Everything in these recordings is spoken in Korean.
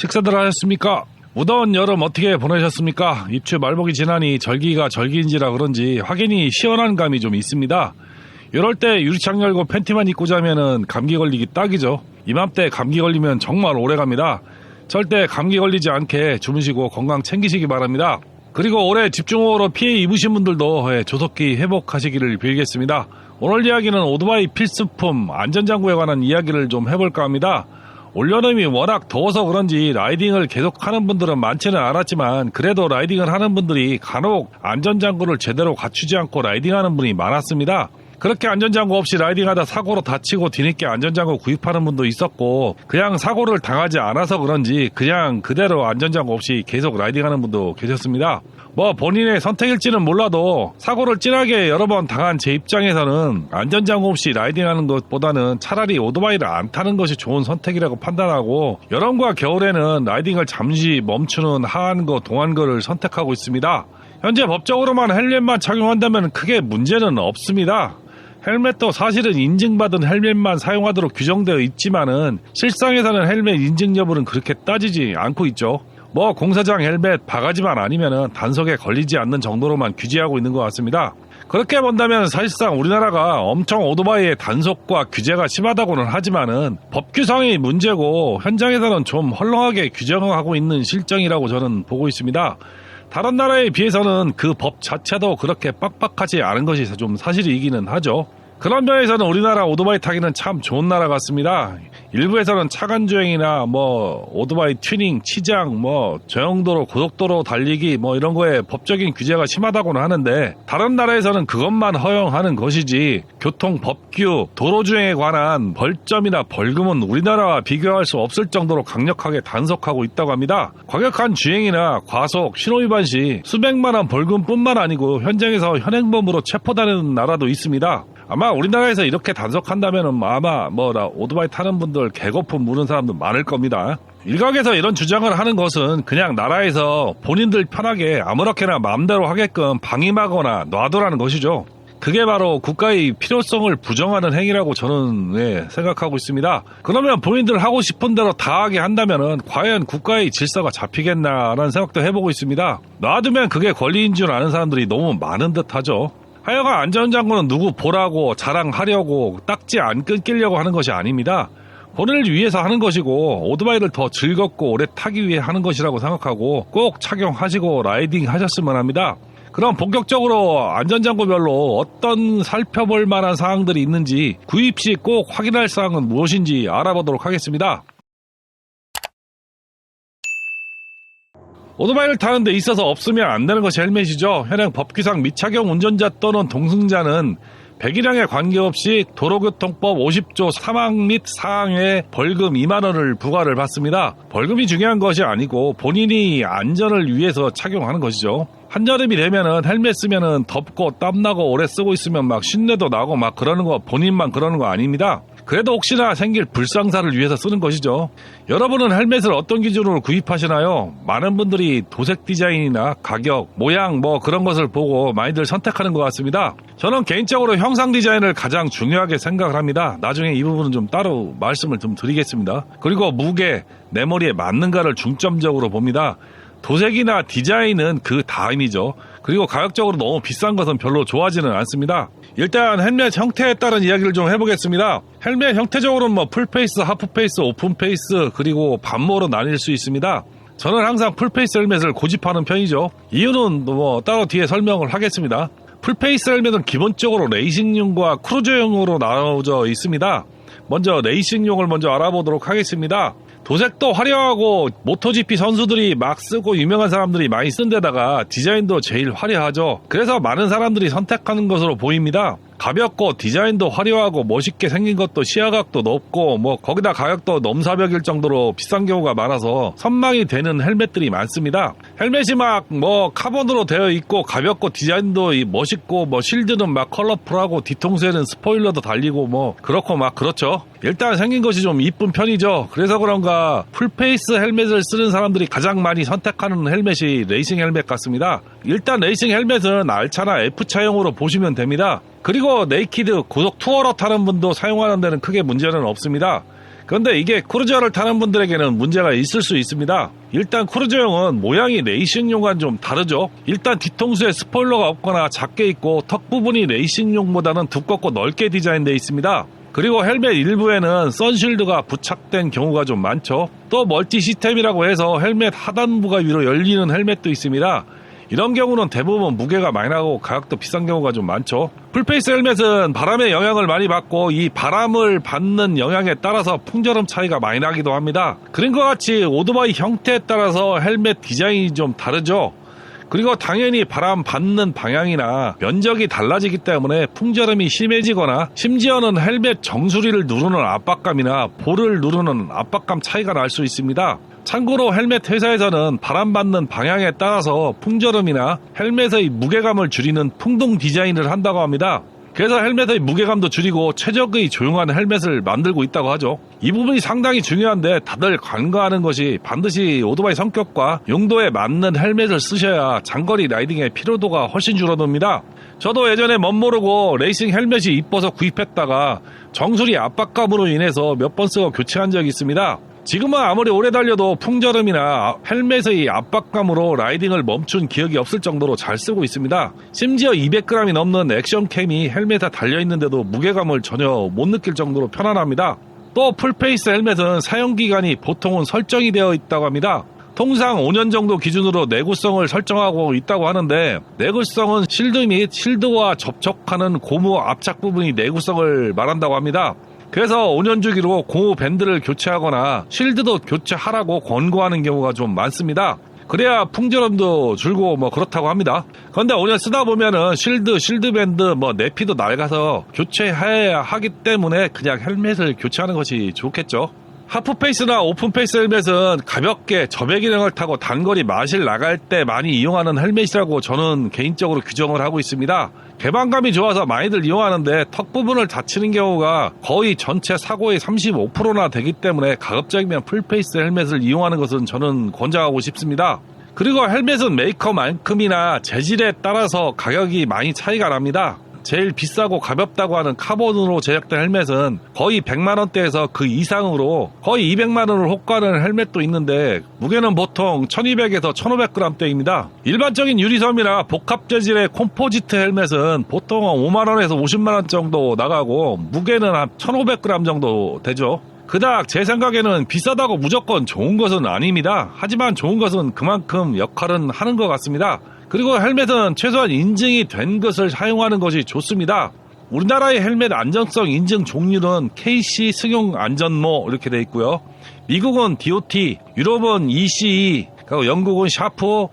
식사들 하셨습니까? 무더운 여름 어떻게 보내셨습니까? 입추 말복이 지나니 절기가 절기인지라 그런지 확연히 시원한 감이 좀 있습니다. 이럴 때 유리창 열고 팬티만 입고 자면은 감기 걸리기 딱이죠. 이맘때 감기 걸리면 정말 오래갑니다. 절대 감기 걸리지 않게 주무시고 건강 챙기시기 바랍니다. 그리고 올해 집중호우로 피해 입으신 분들도 조속히 회복하시기를 빌겠습니다. 오늘 이야기는 오토바이 필수품 안전장구에 관한 이야기를 좀 해볼까 합니다. 올여름이 워낙 더워서 그런지 라이딩을 계속하는 분들은 많지는 않았지만 그래도 라이딩을 하는 분들이 간혹 안전장구를 제대로 갖추지 않고 라이딩하는 분이 많았습니다. 그렇게 안전장구 없이 라이딩하다 사고로 다치고 뒤늦게 안전장구 구입하는 분도 있었고, 그냥 사고를 당하지 않아서 그런지 그냥 그대로 안전장구 없이 계속 라이딩하는 분도 계셨습니다. 본인의 선택일지는 몰라도 사고를 진하게 여러 번 당한 제 입장에서는 안전장구 없이 라이딩하는 것보다는 차라리 오토바이를 안 타는 것이 좋은 선택이라고 판단하고, 여름과 겨울에는 라이딩을 잠시 멈추는 하한거, 동한거를 선택하고 있습니다. 현재 법적으로만 헬멧만 착용한다면 크게 문제는 없습니다. 헬멧도 사실은 인증받은 헬멧만 사용하도록 규정되어 있지만은 실상에서는 헬멧 인증 여부는 그렇게 따지지 않고 있죠. 공사장 헬멧 바가지만 아니면은 단속에 걸리지 않는 정도로만 규제하고 있는 것 같습니다. 그렇게 본다면 사실상 우리나라가 엄청 오토바이의 단속과 규제가 심하다고는 하지만은 법규상의 문제고 현장에서는 좀 헐렁하게 규정하고 있는 실정이라고 저는 보고 있습니다. 다른 나라에 비해서는 그 법 자체도 그렇게 빡빡하지 않은 것이 좀 사실이기는 하죠. 그런 면에서는 우리나라 오토바이 타기는 참 좋은 나라 같습니다. 일부에서는 차간주행이나 오토바이 튜닝, 치장, 저용도로, 고속도로 달리기 이런 거에 법적인 규제가 심하다고는 하는데, 다른 나라에서는 그것만 허용하는 것이지 교통 법규, 도로주행에 관한 벌점이나 벌금은 우리나라와 비교할 수 없을 정도로 강력하게 단속하고 있다고 합니다. 과격한 주행이나 과속, 신호위반 시 수백만 원 벌금뿐만 아니고 현장에서 현행범으로 체포되는 나라도 있습니다. 아마 우리나라에서 이렇게 단속한다면 아마 오토바이 타는 분들 개거품 무는 사람도 많을 겁니다. 일각에서 이런 주장을 하는 것은 그냥 나라에서 본인들 편하게 아무렇게나 마음대로 하게끔 방임하거나 놔두라는 것이죠. 그게 바로 국가의 필요성을 부정하는 행위라고 저는 생각하고 있습니다. 그러면 본인들 하고 싶은 대로 다 하게 한다면 과연 국가의 질서가 잡히겠나라는 생각도 해보고 있습니다. 놔두면 그게 권리인 줄 아는 사람들이 너무 많은 듯하죠. 하여간 안전장구는 누구 보라고 자랑하려고 딱지 안 끊기려고 하는 것이 아닙니다. 본인을 위해서 하는 것이고 오토바이를 더 즐겁고 오래 타기 위해 하는 것이라고 생각하고 꼭 착용하시고 라이딩 하셨으면 합니다. 그럼 본격적으로 안전장구별로 어떤 살펴볼 만한 사항들이 있는지, 구입 시 꼭 확인할 사항은 무엇인지 알아보도록 하겠습니다. 오토바이를 타는 데 있어서 없으면 안 되는 것이 헬멧이죠. 현행 법규상 미착용 운전자 또는 동승자는 배기량에 관계없이 도로교통법 50조 3항 및 4항에 벌금 2만 원을 부과를 받습니다. 벌금이 중요한 것이 아니고 본인이 안전을 위해서 착용하는 것이죠. 한여름이 되면은 헬멧 쓰면은 덥고 땀나고 오래 쓰고 있으면 신내도 나고 그러는 거 본인만 그러는 거 아닙니다. 그래도 혹시나 생길 불상사를 위해서 쓰는 것이죠. 여러분은 헬멧을 어떤 기준으로 구입하시나요? 많은 분들이 도색 디자인이나 가격, 모양 그런 것을 보고 많이들 선택하는 것 같습니다. 저는 개인적으로 형상 디자인을 가장 중요하게 생각을 합니다. 나중에 이 부분은 좀 따로 말씀을 좀 드리겠습니다. 그리고 무게, 내 머리에 맞는가를 중점적으로 봅니다. 도색이나 디자인은 그 다음이죠. 그리고 가격적으로 너무 비싼 것은 별로 좋아하지는 않습니다. 일단 헬멧 형태에 따른 이야기를 좀 해보겠습니다. 헬멧 형태적으로는 풀페이스, 하프페이스, 오픈페이스, 그리고 반모로 나뉠 수 있습니다. 저는 항상 풀페이스 헬멧을 고집하는 편이죠. 이유는 따로 뒤에 설명을 하겠습니다. 풀페이스 헬멧은 기본적으로 레이싱용과 크루저용으로 나눠져 있습니다. 먼저 레이싱용을 먼저 알아보도록 하겠습니다. 도색도 화려하고 모토GP 선수들이 막 쓰고 유명한 사람들이 많이 쓴 데다가 디자인도 제일 화려하죠. 그래서 많은 사람들이 선택하는 것으로 보입니다. 가볍고 디자인도 화려하고 멋있게 생긴 것도 시야각도 높고 거기다 가격도 넘사벽일 정도로 비싼 경우가 많아서 선망이 되는 헬멧들이 많습니다. 헬멧이 카본으로 되어 있고 가볍고 디자인도 멋있고 실드는 컬러풀하고 뒤통수에는 스포일러도 달리고 그렇고 그렇죠. 일단 생긴 것이 좀 이쁜 편이죠. 그래서 그런가 풀페이스 헬멧을 쓰는 사람들이 가장 많이 선택하는 헬멧이 레이싱 헬멧 같습니다. 일단 레이싱 헬멧은 R차나 F차용으로 보시면 됩니다. 그리고 네이키드 고속 투어러 타는 분도 사용하는 데는 크게 문제는 없습니다. 그런데 이게 크루저를 타는 분들에게는 문제가 있을 수 있습니다. 일단 크루저용은 모양이 레이싱용과는 좀 다르죠. 일단 뒤통수에 스포일러가 없거나 작게 있고 턱 부분이 레이싱용보다는 두껍고 넓게 디자인되어 있습니다. 그리고 헬멧 일부에는 선실드가 부착된 경우가 좀 많죠. 또 멀티 시스템이라고 해서 헬멧 하단부가 위로 열리는 헬멧도 있습니다. 이런 경우는 대부분 무게가 많이 나고 가격도 비싼 경우가 좀 많죠. 풀페이스 헬멧은 바람의 영향을 많이 받고 이 바람을 받는 영향에 따라서 풍절음 차이가 많이 나기도 합니다. 그런 것 같이 오토바이 형태에 따라서 헬멧 디자인이 좀 다르죠. 그리고 당연히 바람 받는 방향이나 면적이 달라지기 때문에 풍절음이 심해지거나 심지어는 헬멧 정수리를 누르는 압박감이나 볼을 누르는 압박감 차이가 날 수 있습니다. 참고로 헬멧 회사에서는 바람 받는 방향에 따라서 풍절음이나 헬멧의 무게감을 줄이는 풍동 디자인을 한다고 합니다. 그래서 헬멧의 무게감도 줄이고 최적의 조용한 헬멧을 만들고 있다고 하죠. 이 부분이 상당히 중요한데 다들 간과하는 것이 반드시 오토바이 성격과 용도에 맞는 헬멧을 쓰셔야 장거리 라이딩의 피로도가 훨씬 줄어듭니다. 저도 예전에 멋모르고 레이싱 헬멧이 이뻐서 구입했다가 정수리 압박감으로 인해서 몇 번 쓰고 교체한 적이 있습니다. 지금은 아무리 오래 달려도 풍절음이나 헬멧의 압박감으로 라이딩을 멈춘 기억이 없을 정도로 잘 쓰고 있습니다. 심지어 200g이 넘는 액션캠이 헬멧에 달려있는데도 무게감을 전혀 못 느낄 정도로 편안합니다. 또 풀페이스 헬멧은 사용기간이 보통은 설정이 되어 있다고 합니다. 통상 5년 정도 기준으로 내구성을 설정하고 있다고 하는데 내구성은 실드 및 실드와 접촉하는 고무 압착 부분이 내구성을 말한다고 합니다. 그래서 5년 주기로 고무 밴드를 교체하거나 실드도 교체하라고 권고하는 경우가 좀 많습니다. 그래야 풍절음도 줄고 그렇다고 합니다. 그런데 5년 쓰다 보면은 실드 밴드 내피도 낡아서 교체해야 하기 때문에 그냥 헬멧을 교체하는 것이 좋겠죠. 하프페이스나 오픈페이스 헬멧은 가볍게 저배 기능을 타고 단거리 마실 나갈 때 많이 이용하는 헬멧이라고 저는 개인적으로 규정을 하고 있습니다. 개방감이 좋아서 많이들 이용하는데 턱 부분을 다치는 경우가 거의 전체 사고의 35%나 되기 때문에 가급적이면 풀페이스 헬멧을 이용하는 것은 저는 권장하고 싶습니다. 그리고 헬멧은 메이커만큼이나 재질에 따라서 가격이 많이 차이가 납니다. 제일 비싸고 가볍다고 하는 카본으로 제작된 헬멧은 거의 100만원대에서 그 이상으로 거의 200만원을 호가하는 헬멧도 있는데 무게는 보통 1200에서 1500g대입니다. 일반적인 유리섬이나 복합 재질의 콤포지트 헬멧은 보통 5만원에서 50만원 정도 나가고 무게는 한 1500g 정도 되죠. 그닥 제 생각에는 비싸다고 무조건 좋은 것은 아닙니다. 하지만 좋은 것은 그만큼 역할은 하는 것 같습니다. 그리고 헬멧은 최소한 인증이 된 것을 사용하는 것이 좋습니다. 우리나라의 헬멧 안전성 인증 종류는 KC 승용 안전모 이렇게 되어 있고요. 미국은 DOT, 유럽은 ECE, 그리고 영국은 샤프,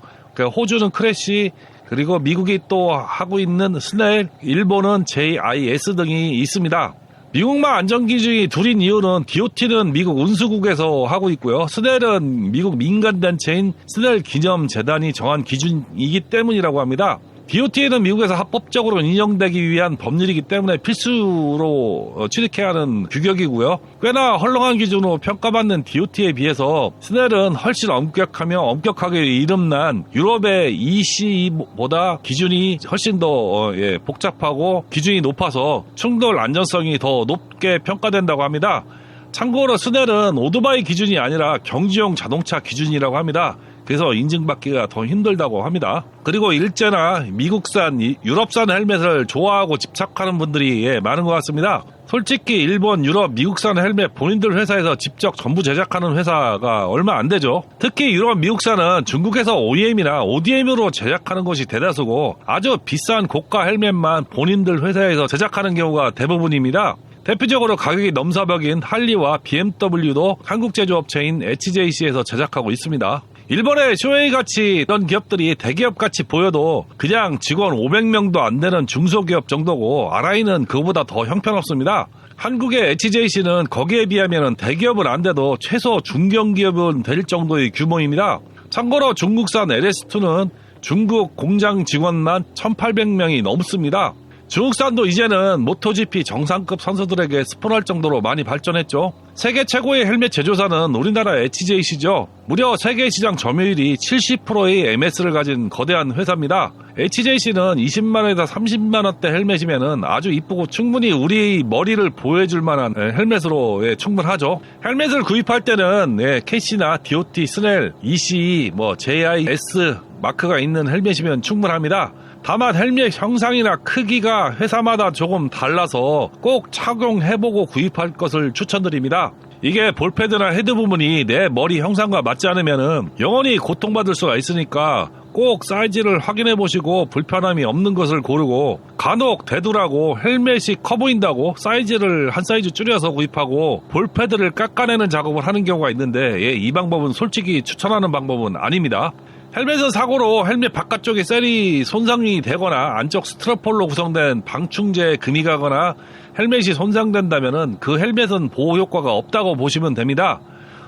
호주는 크래시, 그리고 미국이 또 하고 있는 스넬, 일본은 JIS 등이 있습니다. 미국만 안전기준이 둘인 이유는 DOT는 미국 운수국에서 하고 있고요. 스넬은 미국 민간단체인 스넬 기념재단이 정한 기준이기 때문이라고 합니다. DOT는 미국에서 합법적으로 인정되기 위한 법률이기 때문에 필수로 취득해야 하는 규격이고요. 꽤나 헐렁한 기준으로 평가받는 DOT에 비해서 스넬은 훨씬 엄격하게 이름난 유럽의 ECE보다 기준이 훨씬 더 복잡하고 기준이 높아서 충돌 안전성이 더 높게 평가된다고 합니다. 참고로 스넬은 오토바이 기준이 아니라 경주용 자동차 기준이라고 합니다. 그래서 인증받기가 더 힘들다고 합니다. 그리고 일제나 미국산, 유럽산 헬멧을 좋아하고 집착하는 분들이 많은 것 같습니다. 솔직히 일본, 유럽, 미국산 헬멧 본인들 회사에서 직접 전부 제작하는 회사가 얼마 안 되죠. 특히 유럽, 미국산은 중국에서 OEM이나 ODM으로 제작하는 것이 대다수고 아주 비싼 고가 헬멧만 본인들 회사에서 제작하는 경우가 대부분입니다. 대표적으로 가격이 넘사벽인 할리와 BMW도 한국 제조업체인 HJC에서 제작하고 있습니다. 일본의 쇼헤이같이 이런 기업들이 대기업같이 보여도 그냥 직원 500명도 안 되는 중소기업 정도고 RI는 그보다 더 형편없습니다. 한국의 HJC는 거기에 비하면 대기업은 안 돼도 최소 중견기업은 될 정도의 규모입니다. 참고로 중국산 LS2는 중국 공장 직원만 1800명이 넘습니다. 중국산도 이제는 모토GP 정상급 선수들에게 스폰할 정도로 많이 발전했죠. 세계 최고의 헬멧 제조사는 우리나라 HJC죠. 무려 세계 시장 점유율이 70%의 MS를 가진 거대한 회사입니다. HJC는 20만원에서 30만원대 헬멧이면은 아주 이쁘고 충분히 우리 머리를 보여줄 만한 헬멧으로 충분하죠. 헬멧을 구입할 때는 캐시나 DOT, 스넬, ECE, JIS 마크가 있는 헬멧이면 충분합니다. 다만 헬멧 형상이나 크기가 회사마다 조금 달라서 꼭 착용해보고 구입할 것을 추천드립니다. 이게 볼패드나 헤드 부분이 내 머리 형상과 맞지 않으면 영원히 고통받을 수가 있으니까 꼭 사이즈를 확인해 보시고 불편함이 없는 것을 고르고, 간혹 대두라고 헬멧이 커 보인다고 사이즈를 한 사이즈 줄여서 구입하고 볼패드를 깎아내는 작업을 하는 경우가 있는데 이 방법은 솔직히 추천하는 방법은 아닙니다. 헬멧은 사고로 헬멧 바깥쪽에 셀이 손상이 되거나 안쪽 스트러폴로 구성된 방충제에 금이 가거나 헬멧이 손상된다면 그 헬멧은 보호 효과가 없다고 보시면 됩니다.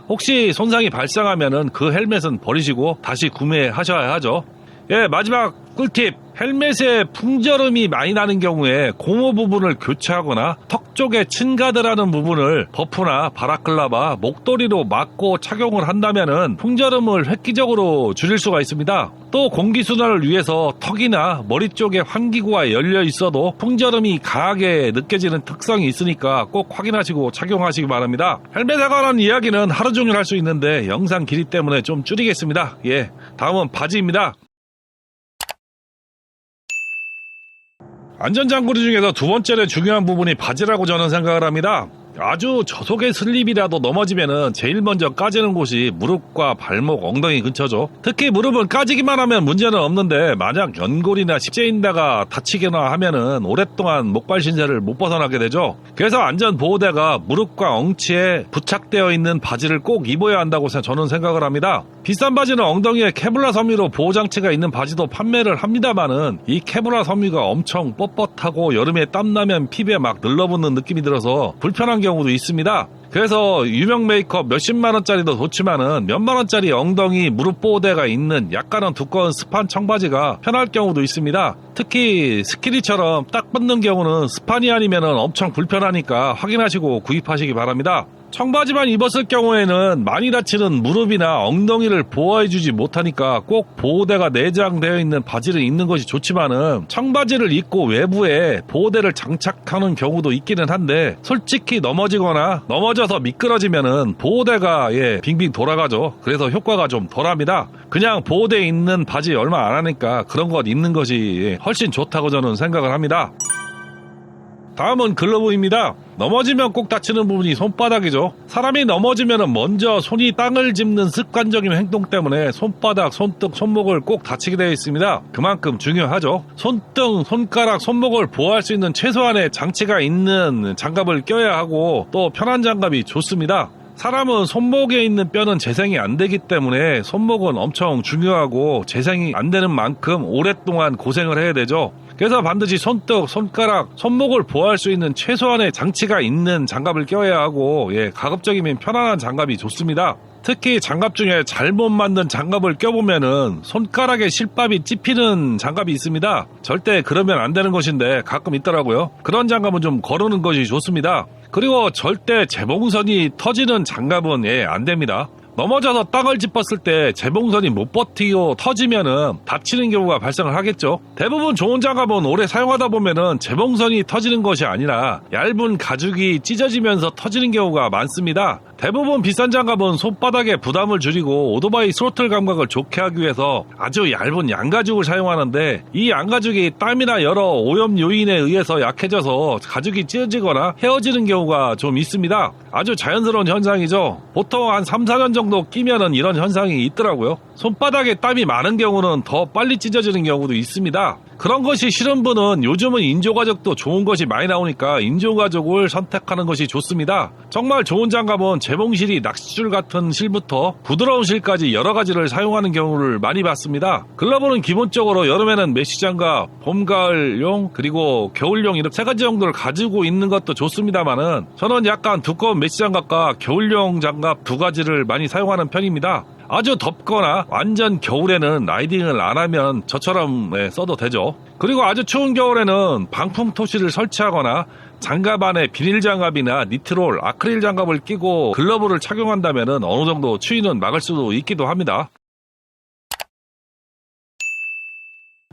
혹시 손상이 발생하면 그 헬멧은 버리시고 다시 구매하셔야 하죠. 마지막 꿀팁. 헬멧에 풍절음이 많이 나는 경우에 고무 부분을 교체하거나 턱 쪽에 층가드라는 부분을 버프나 바라클라바, 목도리로 막고 착용을 한다면 풍절음을 획기적으로 줄일 수가 있습니다. 또 공기순환을 위해서 턱이나 머리 쪽에 환기구가 열려 있어도 풍절음이 강하게 느껴지는 특성이 있으니까 꼭 확인하시고 착용하시기 바랍니다. 헬멧에 관한 이야기는 하루 종일 할 수 있는데 영상 길이 때문에 좀 줄이겠습니다. 다음은 바지입니다. 안전장구리 중에서 두 번째로 중요한 부분이 바지라고 저는 생각을 합니다. 아주 저속의 슬립이라도 넘어지면은 제일 먼저 까지는 곳이 무릎과 발목, 엉덩이 근처죠. 특히 무릎은 까지기만 하면 문제는 없는데 만약 연골이나 십자인대가 다치거나 하면은 오랫동안 목발 신세를 못 벗어나게 되죠. 그래서 안전보호대가 무릎과 엉치에 부착되어 있는 바지를 꼭 입어야 한다고 저는 생각을 합니다. 비싼 바지는 엉덩이에 케블라 섬유로 보호장치가 있는 바지도 판매를 합니다만은 이 케블라 섬유가 엄청 뻣뻣하고 여름에 땀나면 피부에 막 늘러붙는 느낌이 들어서 불편한 경우도 있습니다. 그래서 유명 메이크업 몇십만원짜리도 좋지만은 몇만원짜리 엉덩이 무릎 보호대가 있는 약간은 두꺼운 스판 청바지가 편할 경우도 있습니다. 특히 스키니처럼 딱 붙는 경우는 스판이 아니면은 엄청 불편하니까 확인하시고 구입하시기 바랍니다. 청바지만 입었을 경우에는 많이 다치는 무릎이나 엉덩이를 보호해주지 못하니까 꼭 보호대가 내장되어 있는 바지를 입는 것이 좋지만은 청바지를 입고 외부에 보호대를 장착하는 경우도 있기는 한데 솔직히 넘어져서 미끄러지면은 보호대가 빙빙 돌아가죠. 그래서 효과가 좀 덜합니다. 그냥 보호대에 있는 바지 얼마 안 하니까 그런 것 입는 것이 훨씬 좋다고 저는 생각을 합니다. 다음은 글러브입니다. 넘어지면 꼭 다치는 부분이 손바닥이죠. 사람이 넘어지면 먼저 손이 땅을 짚는 습관적인 행동 때문에 손바닥, 손등, 손목을 꼭 다치게 되어 있습니다. 그만큼 중요하죠. 손등, 손가락, 손목을 보호할 수 있는 최소한의 장치가 있는 장갑을 껴야 하고 또 편한 장갑이 좋습니다. 사람은 손목에 있는 뼈는 재생이 안 되기 때문에 손목은 엄청 중요하고 재생이 안 되는 만큼 오랫동안 고생을 해야 되죠. 그래서 반드시 손등, 손가락, 손목을 보호할 수 있는 최소한의 장치가 있는 장갑을 껴야 하고 가급적이면 편안한 장갑이 좋습니다. 특히 장갑 중에 잘못 만든 장갑을 껴보면은 손가락에 실밥이 찝히는 장갑이 있습니다. 절대 그러면 안 되는 것인데 가끔 있더라고요. 그런 장갑은 좀 거르는 것이 좋습니다. 그리고 절대 재봉선이 터지는 장갑은 안 됩니다. 넘어져서 땅을 짚었을 때 재봉선이 못 버티고 터지면은 다치는 경우가 발생을 하겠죠. 대부분 좋은 장갑은 오래 사용하다 보면은 재봉선이 터지는 것이 아니라 얇은 가죽이 찢어지면서 터지는 경우가 많습니다. 대부분 비싼 장갑은 손바닥에 부담을 줄이고 오토바이 스로틀 감각을 좋게 하기 위해서 아주 얇은 양가죽을 사용하는데 이 양가죽이 땀이나 여러 오염 요인에 의해서 약해져서 가죽이 찢어지거나 헤어지는 경우가 좀 있습니다. 아주 자연스러운 현상이죠. 보통 한 3, 4년 정도 끼면은 이런 현상이 있더라고요. 손바닥에 땀이 많은 경우는 더 빨리 찢어지는 경우도 있습니다. 그런 것이 싫은 분은 요즘은 인조가죽도 좋은 것이 많이 나오니까 인조가죽을 선택하는 것이 좋습니다. 정말 좋은 장갑은 재봉실이 낚싯줄 같은 실부터 부드러운 실까지 여러 가지를 사용하는 경우를 많이 봤습니다. 글러브는 기본적으로 여름에는 메쉬 장갑, 봄, 가을용 그리고 겨울용 이렇게 세 가지 정도를 가지고 있는 것도 좋습니다만은 저는 약간 두꺼운 메쉬 장갑과 겨울용 장갑 두 가지를 많이 사용하는 편입니다. 아주 덥거나 완전 겨울에는 라이딩을 안 하면 저처럼 써도 되죠. 그리고 아주 추운 겨울에는 방풍 토시를 설치하거나 장갑 안에 비닐 장갑이나 니트롤, 아크릴 장갑을 끼고 글러브를 착용한다면 어느 정도 추위는 막을 수도 있기도 합니다.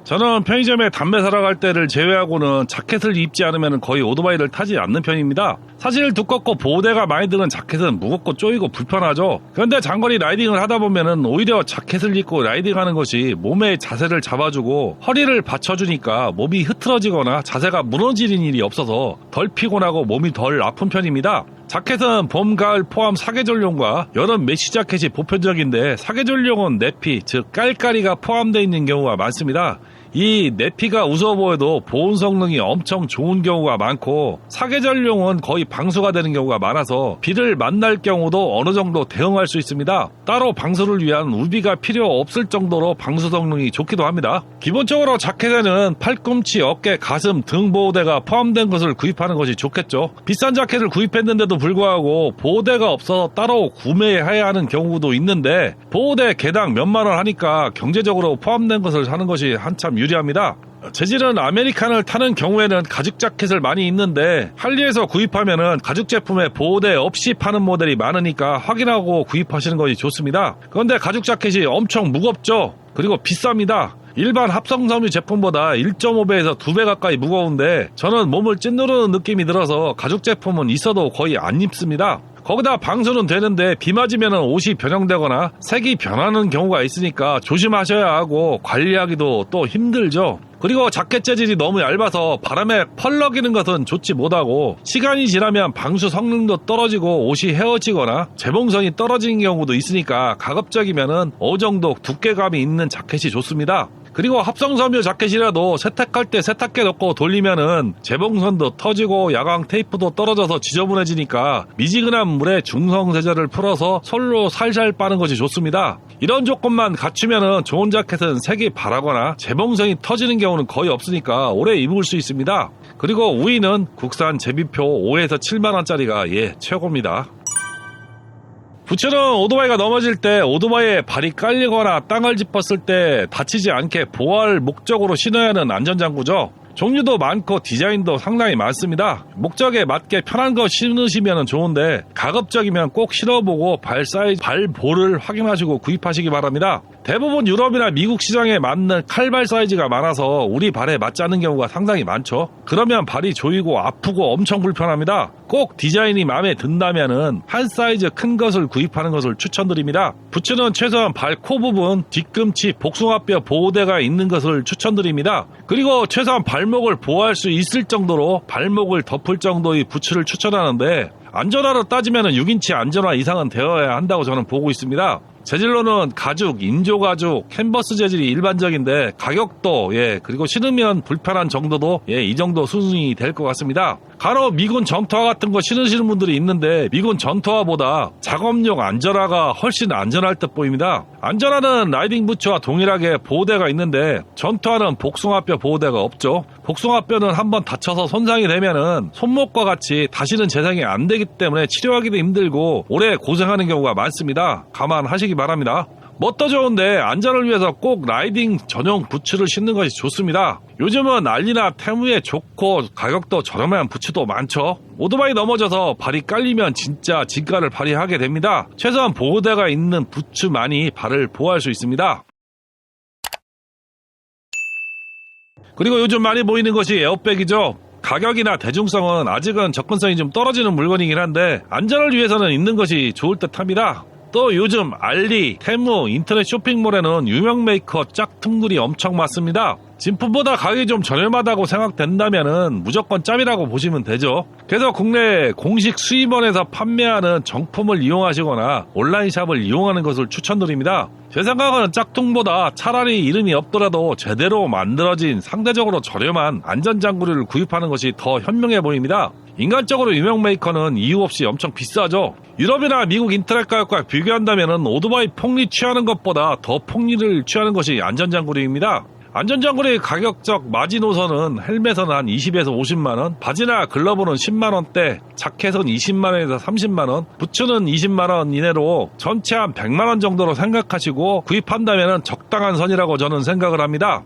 저는 편의점에 담배 사러 갈 때를 제외하고는 자켓을 입지 않으면 거의 오토바이를 타지 않는 편입니다. 사실 두껍고 보호대가 많이 드는 자켓은 무겁고 쪼이고 불편하죠. 그런데 장거리 라이딩을 하다 보면은 오히려 자켓을 입고 라이딩하는 것이 몸의 자세를 잡아주고 허리를 받쳐주니까 몸이 흐트러지거나 자세가 무너지는 일이 없어서 덜 피곤하고 몸이 덜 아픈 편입니다. 자켓은 봄, 가을 포함 사계절용과 여름 메쉬 자켓이 보편적인데 사계절용은 내피, 즉 깔깔이가 포함되어 있는 경우가 많습니다. 이 내피가 우스워 보여도 보온 성능이 엄청 좋은 경우가 많고 사계절용은 거의 방수가 되는 경우가 많아서 비를 만날 경우도 어느 정도 대응할 수 있습니다. 따로 방수를 위한 우비가 필요 없을 정도로 방수 성능이 좋기도 합니다. 기본적으로 자켓에는 팔꿈치, 어깨, 가슴, 등 보호대가 포함된 것을 구입하는 것이 좋겠죠. 비싼 자켓을 구입했는데도 불구하고 보호대가 없어서 따로 구매해야 하는 경우도 있는데 보호대 개당 몇만 원 하니까 경제적으로 포함된 것을 사는 것이 한참 유리합니다. 재질은 아메리칸을 타는 경우에는 가죽 자켓을 많이 입는데 할리에서 구입하면은 가죽 제품에 보호대 없이 파는 모델이 많으니까 확인하고 구입하시는 것이 좋습니다. 그런데 가죽 자켓이 엄청 무겁죠. 그리고 비쌉니다. 일반 합성섬유 제품보다 1.5배에서 2배 가까이 무거운데 저는 몸을 찐누르는 느낌이 들어서 가죽 제품은 있어도 거의 안 입습니다. 거기다 방수는 되는데 비 맞으면 옷이 변형되거나 색이 변하는 경우가 있으니까 조심하셔야 하고 관리하기도 또 힘들죠. 그리고 자켓 재질이 너무 얇아서 바람에 펄럭이는 것은 좋지 못하고 시간이 지나면 방수 성능도 떨어지고 옷이 헤어지거나 재봉성이 떨어지는 경우도 있으니까 가급적이면 어느 정도 두께감이 있는 자켓이 좋습니다. 그리고 합성섬유 자켓이라도 세탁할 때 세탁기에 넣고 돌리면은 재봉선도 터지고 야광 테이프도 떨어져서 지저분해지니까 미지근한 물에 중성세제를 풀어서 솔로 살살 빠는 것이 좋습니다. 이런 조건만 갖추면은 좋은 자켓은 색이 바라거나 재봉선이 터지는 경우는 거의 없으니까 오래 입을 수 있습니다. 그리고 우위는 국산 제비표 5에서 7만원짜리가 최고입니다. 부츠는 오토바이가 넘어질 때 오토바이에 발이 깔리거나 땅을 짚었을 때 다치지 않게 보호할 목적으로 신어야 하는 안전장구죠. 종류도 많고 디자인도 상당히 많습니다. 목적에 맞게 편한 거 신으시면 좋은데 가급적이면 꼭 신어보고 발 사이즈, 발볼을 확인하시고 구입하시기 바랍니다. 대부분 유럽이나 미국 시장에 맞는 칼발 사이즈가 많아서 우리 발에 맞지 않는 경우가 상당히 많죠. 그러면 발이 조이고 아프고 엄청 불편합니다. 꼭 디자인이 마음에 든다면은 한 사이즈 큰 것을 구입하는 것을 추천드립니다. 부츠는 최소한 발 코 부분, 뒤꿈치, 복숭아뼈 보호대가 있는 것을 추천드립니다. 그리고 최소한 발목을 보호할 수 있을 정도로 발목을 덮을 정도의 부츠를 추천하는데 안전화로 따지면 6인치 안전화 이상은 되어야 한다고 저는 보고 있습니다. 재질로는 가죽, 인조가죽, 캔버스 재질이 일반적인데 가격도 그리고 신으면 불편한 정도도 이 정도 수준이 될 것 같습니다. 간혹 미군 전투화 같은 거 신으시는 분들이 있는데 미군 전투화보다 작업용 안전화가 훨씬 안전할 듯 보입니다. 안전화는 라이딩 부츠와 동일하게 보호대가 있는데 전투화는 복숭아뼈 보호대가 없죠. 복숭아뼈는 한번 다쳐서 손상이 되면은 손목과 같이 다시는 재생이 안 되기 때문에 치료하기도 힘들고 오래 고생하는 경우가 많습니다. 감안하시기 바랍니다. 뭣도 좋은데 안전을 위해서 꼭 라이딩 전용 부츠를 신는 것이 좋습니다. 요즘은 알리나 테무에 좋고 가격도 저렴한 부츠도 많죠. 오토바이 넘어져서 발이 깔리면 진짜 진가를 발휘하게 됩니다. 최소한 보호대가 있는 부츠만이 발을 보호할 수 있습니다. 그리고 요즘 많이 보이는 것이 에어백이죠. 가격이나 대중성은 아직은 접근성이 좀 떨어지는 물건이긴 한데 안전을 위해서는 있는 것이 좋을 듯 합니다. 또 요즘 알리, 테무, 인터넷 쇼핑몰에는 유명 메이커 짝퉁들이 엄청 많습니다. 진품보다 가격이 좀 저렴하다고 생각된다면 무조건 짭이라고 보시면 되죠. 그래서 국내 공식 수입원에서 판매하는 정품을 이용하시거나 온라인샵을 이용하는 것을 추천드립니다. 제 생각은 짝퉁보다 차라리 이름이 없더라도 제대로 만들어진 상대적으로 저렴한 안전장구를 구입하는 것이 더 현명해 보입니다. 인간적으로 유명 메이커는 이유 없이 엄청 비싸죠. 유럽이나 미국 인터넷 가격과 비교한다면 오토바이 폭리 취하는 것보다 더 폭리를 취하는 것이 안전장구류입니다. 안전장구리 가격적 마지노선은 헬멧은 한 20에서 50만원, 바지나 글러브는 10만원대, 자켓은 20만원에서 30만원, 부츠는 20만원 이내로 전체 한 100만원 정도로 생각하시고 구입한다면 적당한 선이라고 저는 생각을 합니다.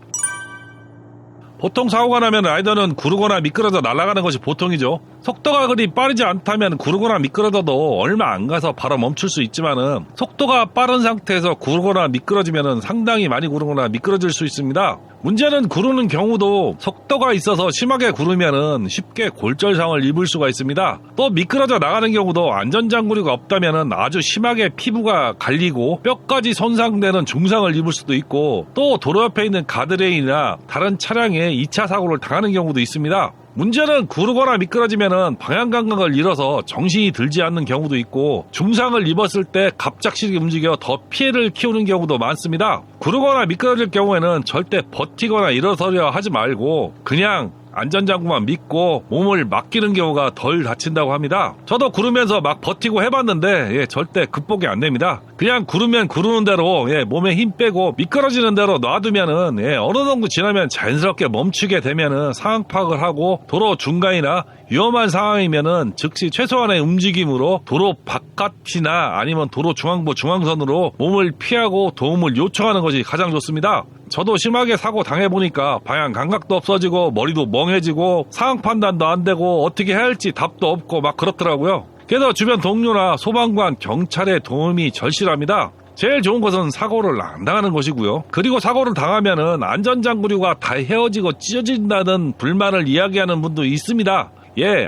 보통 사고가 나면 라이더는 구르거나 미끄러져 날아가는 것이 보통이죠. 속도가 그리 빠르지 않다면 구르거나 미끄러져도 얼마 안 가서 바로 멈출 수 있지만은 속도가 빠른 상태에서 구르거나 미끄러지면은 상당히 많이 구르거나 미끄러질 수 있습니다. 문제는 구르는 경우도 속도가 있어서 심하게 구르면은 쉽게 골절상을 입을 수가 있습니다. 또 미끄러져 나가는 경우도 안전장구리가 없다면은 아주 심하게 피부가 갈리고 뼈까지 손상되는 중상을 입을 수도 있고, 또 도로 옆에 있는 가드레일이나 다른 차량에 2차 사고를 당하는 경우도 있습니다. 문제는 구르거나 미끄러지면은 방향 감각을 잃어서 정신이 들지 않는 경우도 있고, 중상을 입었을 때 갑작스럽게 움직여 더 피해를 키우는 경우도 많습니다. 구르거나 미끄러질 경우에는 절대 버티거나 일어서려 하지 말고 그냥 안전장구만 믿고 몸을 맡기는 경우가 덜 다친다고 합니다. 저도 구르면서 막 버티고 해봤는데 절대 극복이 안 됩니다. 그냥 구르면 구르는 대로 몸에 힘 빼고 미끄러지는 대로 놔두면은 어느 정도 지나면 자연스럽게 멈추게 되면은 상황 파악을 하고, 도로 중간이나 위험한 상황이면은 즉시 최소한의 움직임으로 도로 바깥이나 아니면 도로 중앙부 중앙선으로 몸을 피하고 도움을 요청하는 것이 가장 좋습니다. 저도 심하게 사고 당해보니까 방향 감각도 없어지고 머리도 멍해지고 상황 판단도 안 되고 어떻게 해야 할지 답도 없고 막 그렇더라고요. 그래서 주변 동료나 소방관, 경찰의 도움이 절실합니다. 제일 좋은 것은 사고를 안 당하는 것이고요. 그리고 사고를 당하면은 안전장구류가 다 헤어지고 찢어진다는 불만을 이야기하는 분도 있습니다.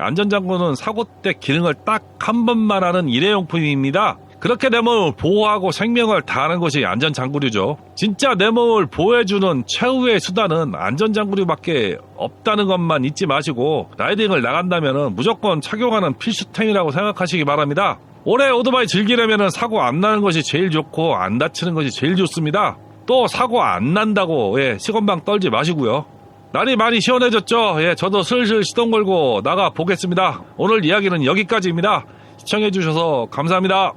안전장구는 사고 때 기능을 딱 한 번만 하는 일회용품입니다. 그렇게 내 몸을 보호하고 생명을 다하는 것이 안전장구류죠. 진짜 내 몸을 보호해주는 최후의 수단은 안전장구류밖에 없다는 것만 잊지 마시고, 라이딩을 나간다면 무조건 착용하는 필수템이라고 생각하시기 바랍니다. 올해 오토바이 즐기려면 사고 안 나는 것이 제일 좋고 안 다치는 것이 제일 좋습니다. 또 사고 안 난다고 시건방 떨지 마시고요. 날이 많이 시원해졌죠. 저도 슬슬 시동 걸고 나가 보겠습니다. 오늘 이야기는 여기까지입니다. 시청해주셔서 감사합니다.